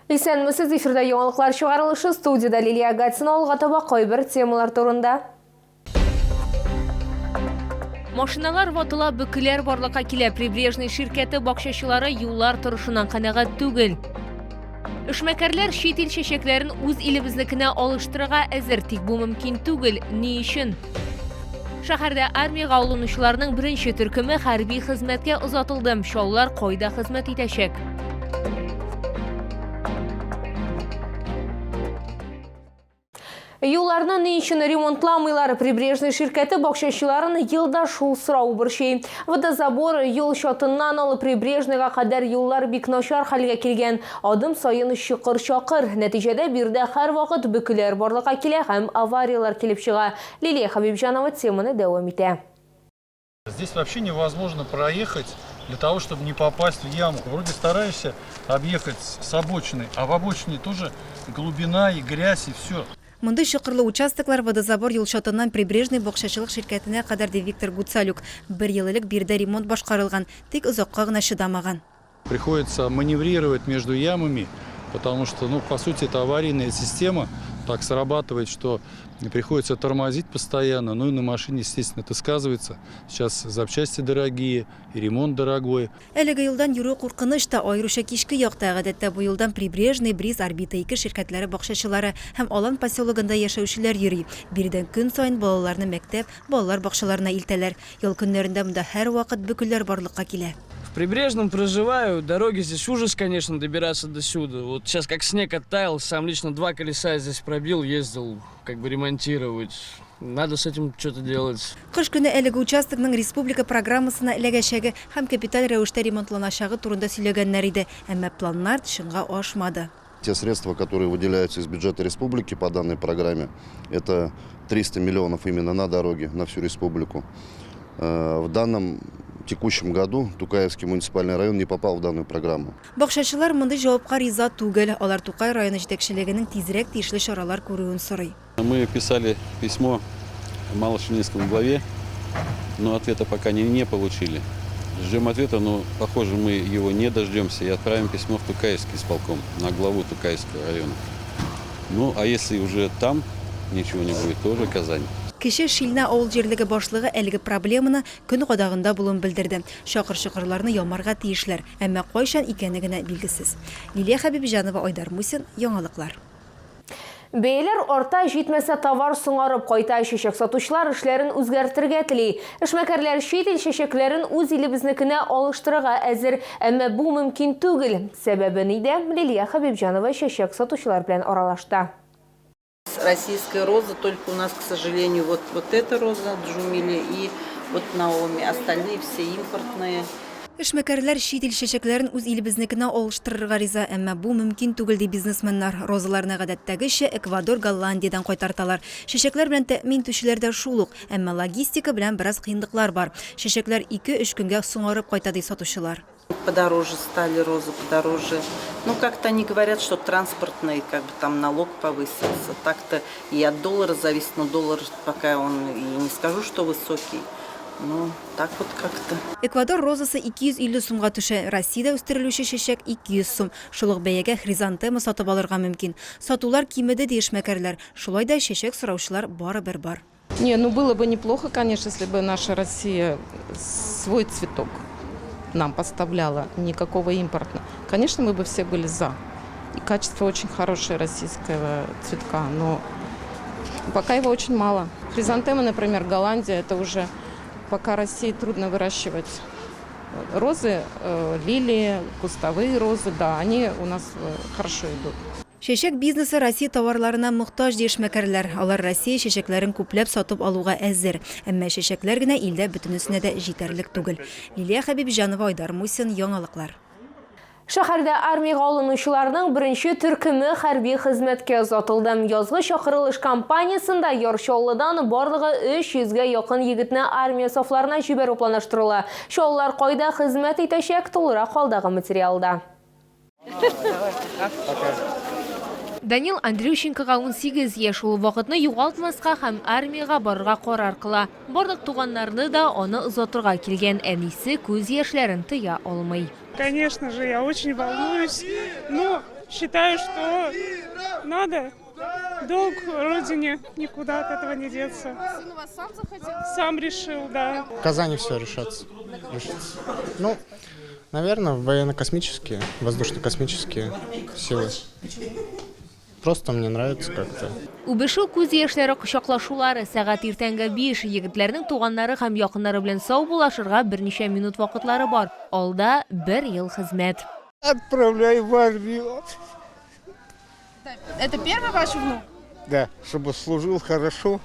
Исәнмесез, эфирда яңалыклар чыгарылышы, студияда Лилия Гатина алга таба кайбер темалар турында. Машиналар ватыла бүкілер барлыкка килә. Прибрежный ширкәте бакчачылары юллар торышыннан канәгать түгел. Эшмәкәрләр чит ил чәчәкләрен үз илебезнекенә алыштырырга әзер, тик бу мөмкин түгел. Ни өчен? Шәһәрдә армияга алынучыларның беренче төркеме хәрби хезмәткә озатылды. Шаулар кайда хезмәт итәчәк? Юлларны ни өчен ремонтламыйлар? Прибрежный ширкәте бакчачыларын елда шул сорау борчый. Водозабор юл шатыннан алып Прибрежныйга кадәр юллар бик начар хәлгә килгән. Адым сайын чыкыр-чакыр. Нәтиҗәдә бирдә һәр вакыт бөкеләр барлыкка килә һәм авариялар килеп чыга. Лилия Хабибҗанова теманы дәвам итә. Здесь вообще невозможно проехать для того, чтобы не попасть в яму. Вроде стараешься объехать с обочины, а в обочине тоже глубина и грязь и все. Мондай чокырлы участоклар водозабор юлшатыннан Прибрежный бакчачылык ширкәтенә кадәр ди Виктор Гуцалюк. Бер ел элек бирдә ремонт башкарылган, тик озакка гына чыдамаган. Приходится маневрировать между ямами, потому что, по сути, это аварийная система. Так срабатывает, что приходится тормозить постоянно. Ну и на машине, естественно, это сказывается. Сейчас запчасти дорогие, и ремонт дорогой. Әлеге елдан йөрү куркыныч та аеруча кичке якта. Гадәттә бу елдан Прибрежный, Бриз, Орбита 2 ширкәтләре бакчачылары һәм Алан поселогында яшәүчеләр йөри. Бирдән көн саен балаларны мәктәп, балалар бакчаларына илтәләр. Ял көннәрендә монда һәр вакыт бөкеләр барлыкка килә. В Прибрежном проживаю, дороги здесь ужас, конечно, добираться до сюда. Вот сейчас как снег оттаял, сам лично 2 колеса здесь пробил, ездил ремонтировать. Надо с этим что-то делать. Кыш көне әлеге участокның республика программасына эләгәчәге һәм капиталь рәвештә ремонтланачагы турында сөйләгәннәр иде, әмма планнар тышынга ашмады. Те средства, которые выделяются из бюджета республики по данной программе, это 300 миллионов именно на дороге, на всю республику. В данном текущем году Тукаевский муниципальный район не попал в данную программу. Бакчачылар мондай җавапка риза түгел. Алар Тукай районы җитәкчелегенең тизрәк тиешле чаралар күрүен сорый. Мы писали письмо Малошинскому главе, но ответа пока не получили. Ждем ответа, но, похоже, мы его не дождемся и отправим письмо в Тукаевский исполком, на главу Тукаевского района. Ну, а если уже там ничего не будет, то уже Казань. Кеше Шилна авыл җирлеге башлыгы әлеге проблеманы көн кадагында булуын белдерде. Шакыр-шакырларны ямарга тиешләр, әмма кайчан икәнлеге генә билгесез. Лилия Хабибҗанова, Айдар Мусин, яңалыклар. Бәяләр арта, җитмәсә товар соңарып кайта. Чәчәк сатучылар эшләрен үзгәртергә тели. Эшмәкәрләр чит ил чәчәкләрен үз илебезнекенә алыштырырга әзер, әмма бу мөмкин түгел. Сәбәбе нидә? Лилия Хабибҗанова чәчәк сатучылар белән аралашты. Российская роза, только у нас, к сожалению, вот эта роза Джумили и вот Наоми, остальные все импортные. Эшмәкәрләр чит ил чәчәкләрен үз илебезнекенә алыштырырга риза, әмма бу мөмкин түгел ди бизнесменнар. Розаларны гадәттәгечә Эквадор, Голландиядән кайтарталар. Чәчәкләр белән тәэмин итүчеләр дә шул ук, әмма логистика белән бераз кыенлыклар бар. Чәчәкләр 2-3 көнгә соңарып кайта ди сатучылар. Подороже стали розы, подороже. Как-то они говорят, что транспортный, там налог повысился. Так-то и от доллара зависит, но доллар пока он, и не скажу, что высокий. Так вот как-то. Эквадор розасы 250 сумга төшә, Россиядә үстерелүче чәчәк 200 сум. Шулык бәягә хризантема сатып алырга мөмкин. Сатулар кимеде ди эшмәкәрләр. Шулай да чәчәк сораучылар барыбер бар. Было бы неплохо, конечно, если бы наша Россия свой цветок нам поставляла, никакого импорта. Конечно, мы бы все были за. И качество очень хорошее российского цветка, но пока его очень мало. Хризантемы, например, Голландия, это уже пока России трудно выращивать. Розы, лилии, кустовые розы, да, они у нас хорошо идут. Чәчәк бизнесы Россия товарларына мохтаҗ ди эшмәкәрләр. Алар Россия чәчәкләрен күпләп сатып алуга әзер. Әмма чәчәкләр генә илдә бөтенесенә дә җитәрлек түгел. Лилия Хабибҗанова, Айдар Мусин, яңалыклар. Шәһәрдә армияга алынучыларның беренче төркеме хәрби хезмәткә озатылды. Язгы чакырылыш кампаниясында Ярчаллыдан барлыгы 300-гә якын егетне армия сафларына җибәрү планлаштырыла. Шулар кайда хезмәт итәчәк, тулырак алдагы материалда. Данил Андрющенкоға 18 яшь, ул вакытны югалтмаска һәм армияга барырга карар кыла. Барлык туганнарны да аны озатырга килгән, әнисе күз яшьләрен тыя алмый. Конечно же, я очень волнуюсь, но считаю, что надо. Долг родине, никуда от этого не деться. Сын у вас сам захотел? Сам решил, да. В Казани все решится. Ну, наверное, военно-космические, воздушно-космические силы. Просто мне нравится как-то. Убешу күз яшьләре кочаклашулары сәгать иртәнге 5 егетләрнең туганнары һәм якыннары белән сау булашырга берничә минут вакытлары бар. Алда 1 ел хезмәт. Отправляю в армию. Это первый ваш внук? Да, чтобы служил хорошо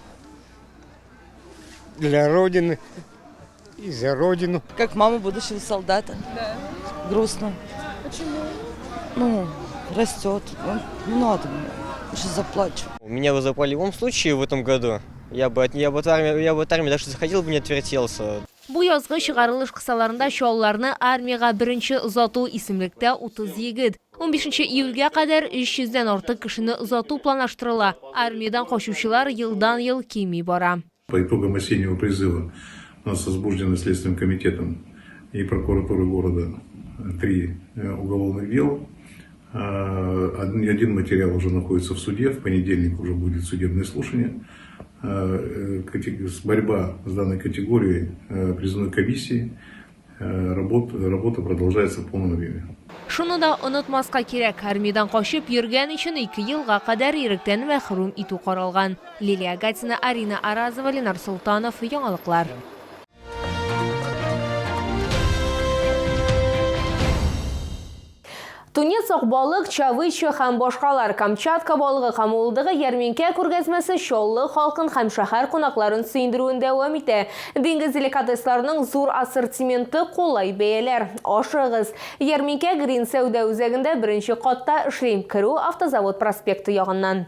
для Родины и за Родину. Как мама будущего солдата. Да. Грустно. Почему? Ну, растет. Не надо мне. Сейчас заплачу. Меня вызывали в любом случае в этом году. Я бы от армии даже заходил бы, не отвертелся. Бу язгы чыгарылыш кысаларында чалларны армияга беренче озату исемлектә 30 егет. 15 июльгә кадәр 300-дән артык кешене озату планлаштырыла. Армиядан качучылар елдан-ел кими бара. По итогам осеннего призыва у нас возбуждено Следственным комитетом и прокуратурой города 3 уголовных дела. Один материал уже находится в суде, в понедельник уже будет судебное слушание. Борьба с данной категорией призывной комиссии, работа продолжается в полном объеме. Шуны да онытмаска кирәк, армиядан качып йөргән өчен 2 елга кадәр иректән мәхрүм итү каралган. Лилия Гатина, Арина Аразова, Ленар Султанов, Яңалыклар. Тунец балык, Чавыча һәм башкалар Камчатка балыгы һәм улдыгы ярминкә күргәзмәсе Чаллы халкын һәм шәһәр кунакларын сөендерүен дәвам итә. Диңгез деликатесларының зур ассортименты колай бәяләр. Ашыгыз. Ярминкә Грин сәүдә үзәгендә беренче катта эшли. Киру автозавод проспекты ягыннан.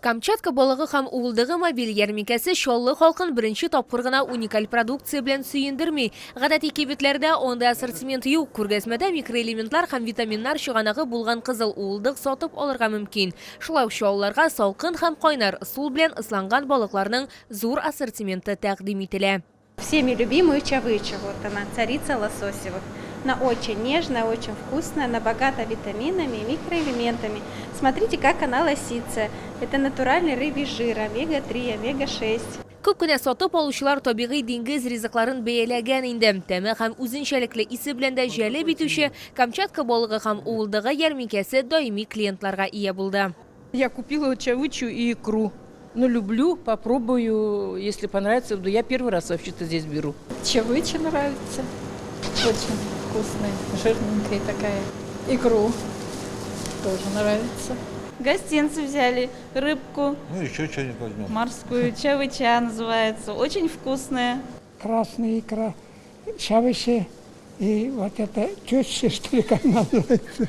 Камчатка балыгы һәм улдыгы мобиль ярминкәсе Чаллы халкын беренче тапкыр гына уникаль продукция белән сөендерми. Гадәти кибетләрдә анда ассортимент юк. Күргәзмәдә микроэлементлар һәм витаминнар чыганагы булган кызыл улдык сатып алырга мөмкин. Шулай чалларга салкын һәм кайнар су белән ысланган балыкларның зур ассортименты тәкъдим ителә. Всеми любимую чавычу, вот она, царица лососевых. Она очень нежная, очень вкусная, она богата витаминами и микроэлементами. Смотрите, как она лосится. Это натуральный рыбий жир, омега-3, омега-6. Күп кенә сатып алучылар табигый диңгез ризыкларын бәяләгән инде. Тәме һәм үзенчәлекле исе белән дә җәлеп итүче Камчатка балыгы һәм улдыгы ярминкәсе даими клиентларга ия булды. Я купила чавычу и икру. Ну, люблю, попробую, если понравится, я первый раз вообще-то здесь беру. Чавыча нравится. Очень вкусная, жирненькая такая. Икру тоже нравится. Гостинцы взяли, рыбку. Ну, еще что-нибудь возьмем. Морскую, чавыча называется. Очень вкусная. Красная икра, чавыча и вот это теща, что ли, как называется.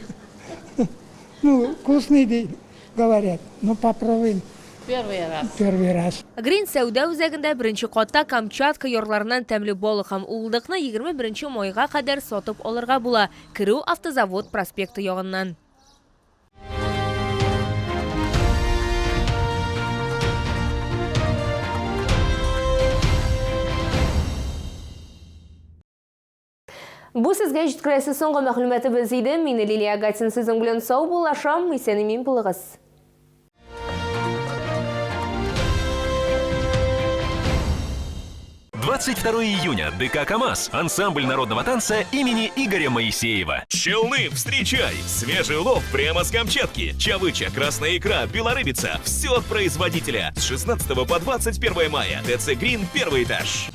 Ну, вкусный, говорят. Ну, попробуем. Первый раз. Грин сәүдә үзәгендә беренче катта Камчатка ярларыннан тәмле балык һәм улдыкны 21 майга кадәр сатып алырга була. Киру автозавод проспекты ягыннан. Бу сезгә җиткерәсе соңгы мәгълүматыбыз иде. Мин Лилия Гатин сезнең белән сау булашам. Исән-имин булыгыз. 22 июня. ДК КамАЗ. Ансамбль народного танца имени Игоря Моисеева. Челны, встречай! Свежий улов прямо с Камчатки. Чавыча, красная икра, белорыбица. Все от производителя. С 16 по 21 мая. ТЦ Грин, 1-й этаж.